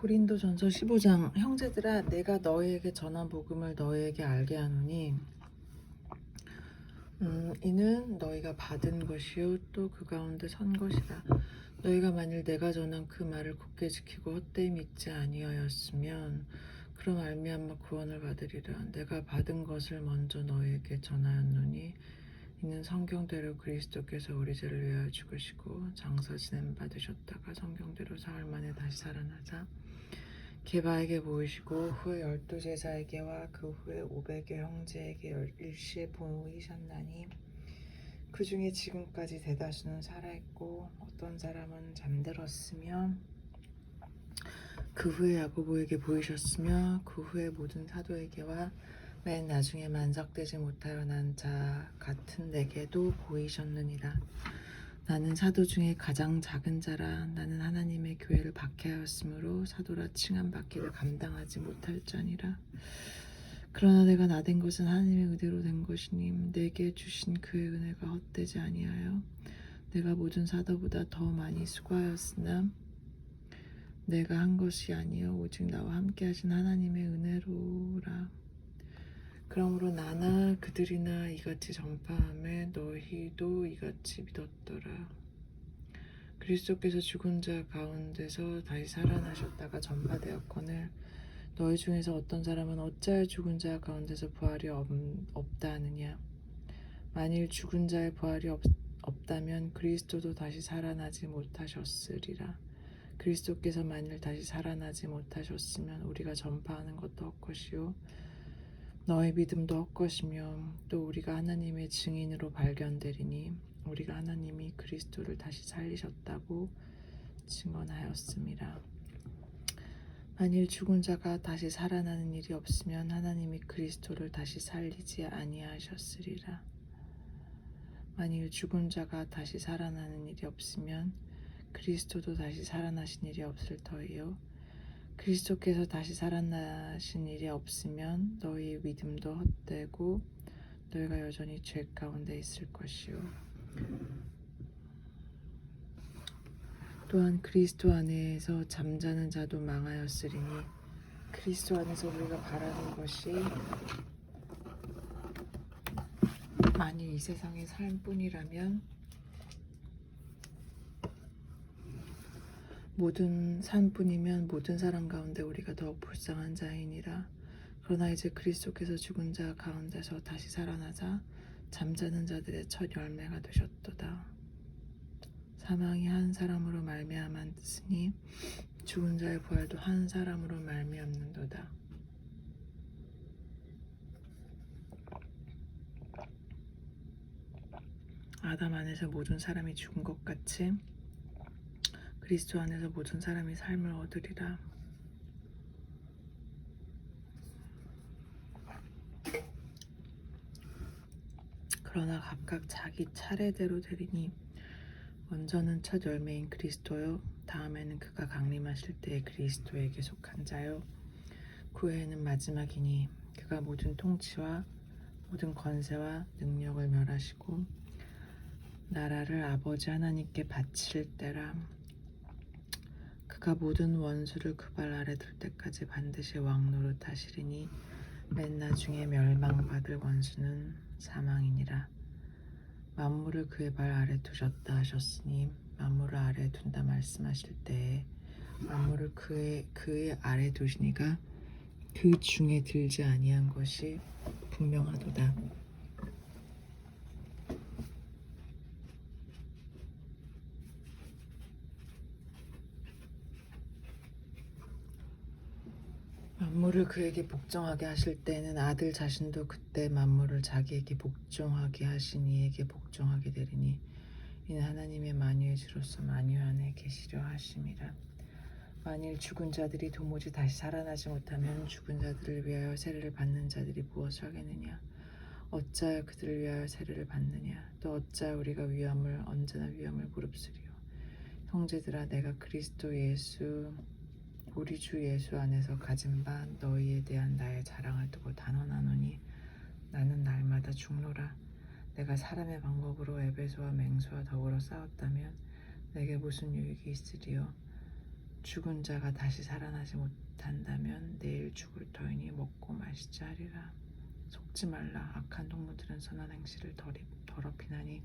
고린도전서 15장. 형제들아, 내가 너희에게 전한 복음을 너희에게 알게 하노니 이는 너희가 받은 것이요 또 그 가운데 선 것이라. 너희가 만일 내가 전한 그 말을 굳게 지키고 헛되이 믿지 아니하였으면 그럼 말미암아 구원을 받으리라. 내가 받은 것을 먼저 너희에게 전하였노니 이는 성경대로 그리스도께서 우리 죄를 위하여 죽으시고 장사 지냄 받으셨다가 성경대로 사흘 만에 다시 살아나자 게바에게 보이시고 후에 12제자에게와 그 후에 500여 형제에게 일시에 보이셨나니 그 중에 지금까지 대다수는 살아있고 어떤 사람은 잠들었으며 그 후에 야고보에게 보이셨으며 그 후에 모든 사도에게와 맨 나중에 만삭되지 못하여 난 자 같은 내게도 보이셨느니라. 나는 사도 중에 가장 작은 자라. 나는 하나님의 교회를 박해하였으므로 사도라 칭함받기를 감당하지 못할 자니라. 그러나 내가 나된 것은 하나님의 의대로 된 것이니 내게 주신 그의 은혜가 헛되지 아니하여 내가 모든 사도보다 더 많이 수고하였으나 내가 한 것이 아니요 오직 나와 함께 하신 하나님의 은혜로라. 그러므로 나나 그들이나 이같이 전파하며 너희도 이같이 믿었더라. 그리스도께서 죽은 자 가운데서 다시 살아나셨다가 전파되었거늘 너희 중에서 어떤 사람은 어찌하여 죽은 자 가운데서 부활이 없다 하느냐. 만일 죽은 자의 부활이 없다면 그리스도도 다시 살아나지 못하셨으리라. 그리스도께서 만일 다시 살아나지 못하셨으면 우리가 전파하는 것도 헛것이요 너의 믿음도 헛것이며 또 우리가 하나님의 증인으로 발견되리니 우리가 하나님이 그리스도를 다시 살리셨다고 증언하였음이라. 만일 죽은 자가 다시 살아나는 일이 없으면 하나님이 그리스도를 다시 살리지 아니하셨으리라. 만일 죽은 자가 다시 살아나는 일이 없으면 그리스도도 다시 살아나신 일이 없을 터이요 그리스도께서 다시 살아나신 일이 없으면 너희의 믿음도 헛되고 너희가 여전히 죄 가운데 있을 것이요 또한 그리스도 안에서 잠자는 자도 망하였으리니 그리스도 안에서 우리가 바라는 것이 만일 이 세상의 삶뿐이라면 모든 삶뿐이면 모든 사람 가운데 우리가 더욱 불쌍한 자이니라. 그러나 이제 그리스도께서 죽은 자 가운데서 다시 살아나자 잠자는 자들의 첫 열매가 되셨도다. 사망이 한 사람으로 말미암았으니 죽은 자의 부활도 한 사람으로 말미암는도다. 아담 안에서 모든 사람이 죽은 것 같이 그리스도 안에서 모든 사람이 삶을 얻으리라. 그러나 각각 자기 차례대로 되리니 먼저는 첫 열매인 그리스도요 다음에는 그가 강림하실 때에 그리스도에게 속한 자요 그 후에는 마지막이니 그가 모든 통치와 모든 권세와 능력을 멸하시고 나라를 아버지 하나님께 바칠 때라. 그가 모든 원수를 그 발 아래 둘 때까지 반드시 왕노릇 하시리니 맨 나중에 멸망받을 원수는 사망이니라. 만물을 그의 발 아래 두셨다 하셨으니 만물을 아래 둔다 말씀하실 때에 만물을 그의 아래 두시니가 그 중에 들지 아니한 것이 분명하도다. 만물을 그에게 복종하게 하실 때는 아들 자신도 그때 만물을 자기에게 복종하게 하신 이에게 복종하게 되리니 이는 하나님의 만유의 주로서 만유 안에 계시려 하심이라. 만일 죽은 자들이 도무지 다시 살아나지 못하면 죽은 자들을 위하여 세례를 받는 자들이 무엇을 하겠느냐. 어찌하여 그들을 위하여 세례를 받느냐. 또 어찌하여 우리가 언제나 위험을 무릅쓰리요. 형제들아, 내가 그리스도 예수 우리 주 예수 안에서 가진 바 너희에 대한 나의 자랑을 두고 단언하노니 나는 날마다 죽노라. 내가 사람의 방법으로 에베소와 맹수와 더불어 싸웠다면 내게 무슨 유익이 있으리요. 죽은 자가 다시 살아나지 못한다면 내일 죽을 터이니 먹고 마시자 하리라. 속지 말라. 악한 동무들은 선한 행실을 더럽히나니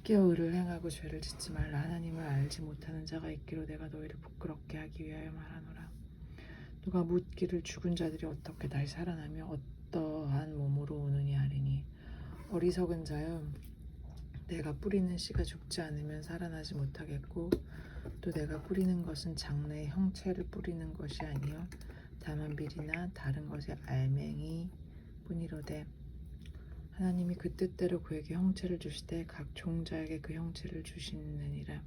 깨어 의를 행하고 죄를 짓지 말라. 하나님을 알지 못하는 자가 있기로 내가 너희를 부끄럽게 하기 위하여 말하노라. 누가 묻기를 죽은 자들이 어떻게 다시 살아나며 어떠한 몸으로 오느냐 하리니 어리석은 자여, 내가 뿌리는 씨가 죽지 않으면 살아나지 못하겠고 또 내가 뿌리는 것은 장래의 형체를 뿌리는 것이 아니요 다만 밀이나 다른 것의 알맹이 뿐이로되 하나님이 그 뜻대로 그에게 형체를 주시되 각 종자에게 그 형체를 주시느니라.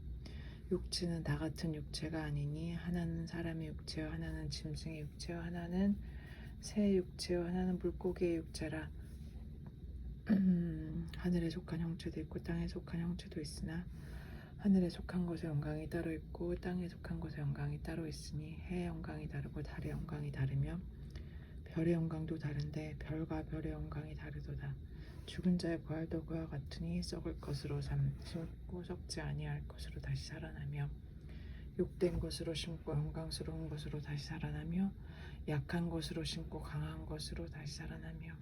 육체는 다 같은 육체가 아니니 하나는 사람의 육체요 하나는 짐승의 육체요 하나는 새의 육체요 하나는 물고기의 육체라. 하늘에 속한 형체도 있고 땅에 속한 형체도 있으나 하늘에 속한 것의 영광이 따로 있고 땅에 속한 것의 영광이 따로 있으니 해의 영광이 다르고 달의 영광이 다르며 별의 영광도 다른데 별과 별의 영광이 다르도다. 죽은 자의 부활도 그와 같으니 썩을 것으로 심고 썩지 아니할 것으로 다시 살아나며 욕된 것으로 심고 영광스러운 것으로 다시 살아나며 약한 것으로 심고 강한 것으로 다시 살아나며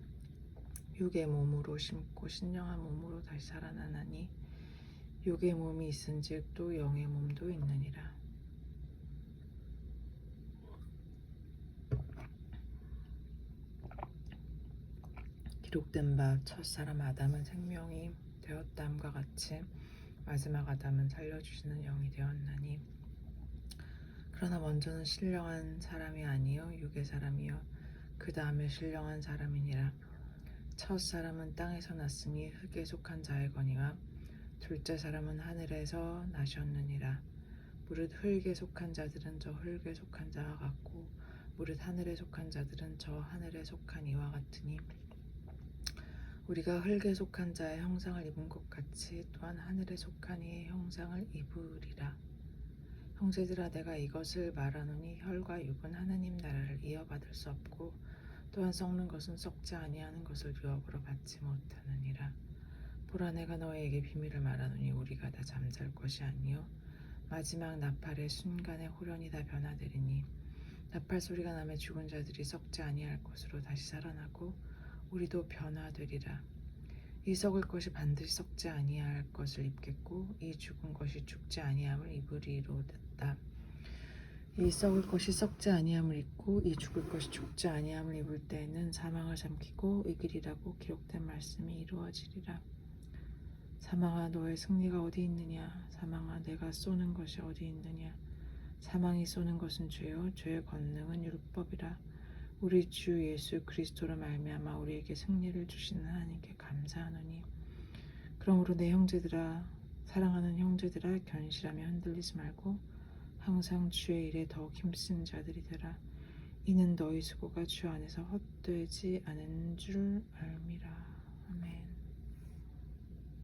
육의 몸으로 심고 신령한 몸으로 다시 살아나나니 육의 몸이 있은즉 또 영의 몸도 있느니라. 기록된 바 첫사람 아담은 생명이 되었다함과 같이 마지막 아담은 살려주시는 영이 되었나니 그러나 먼저는 신령한 사람이 아니요 육의 사람이요 그 다음에 신령한 사람이니라. 첫 사람은 땅에서 났으니 흙에 속한 자이거니와 둘째 사람은 하늘에서 나셨느니라. 무릇 흙에 속한 자들은 저 흙에 속한 자와 같고 무릇 하늘에 속한 자들은 저 하늘에 속한 이와 같으니 우리가 흙에 속한 자의 형상을 입은 것 같이 또한 하늘에 속한 이의 형상을 입으리라. 형제들아, 내가 이것을 말하노니 혈과 육은 하나님 나라를 이어받을 수 없고 또한 썩는 것은 썩지 아니하는 것을 유업으로 받지 못하느니라. 보라, 내가 너희에게 비밀을 말하노니 우리가 다 잠잘 것이 아니요 마지막 나팔의 순간에 홀연히 다 변화되리니 나팔 소리가 나매 죽은 자들이 썩지 아니할 것으로 다시 살아나고 우리도 변화되리라. 이 썩을 것이 반드시 썩지 아니할 것을 입겠고 이 죽은 것이 죽지 아니함을 입으리로다. 이 썩을 것이 썩지 아니함을 입고 이 죽을 것이 죽지 아니함을 입을 때에는 사망을 삼키고 이기리라고 기록된 말씀이 이루어지리라. 사망아, 너의 승리가 어디 있느냐? 사망아, 내가 쏘는 것이 어디 있느냐? 사망이 쏘는 것은 죄요 죄의 권능은 율법이라. 우리 주 예수 그리스도로 말미암아 우리에게 승리를 주시는 하나님께 감사하노니 그러므로 내 형제들아, 사랑하는 형제들아, 견실하며 흔들리지 말고 항상 주의 일에 더욱 힘쓴 자들이 되라. 이는 너희 수고가 주 안에서 헛되지 않은 줄 알미라.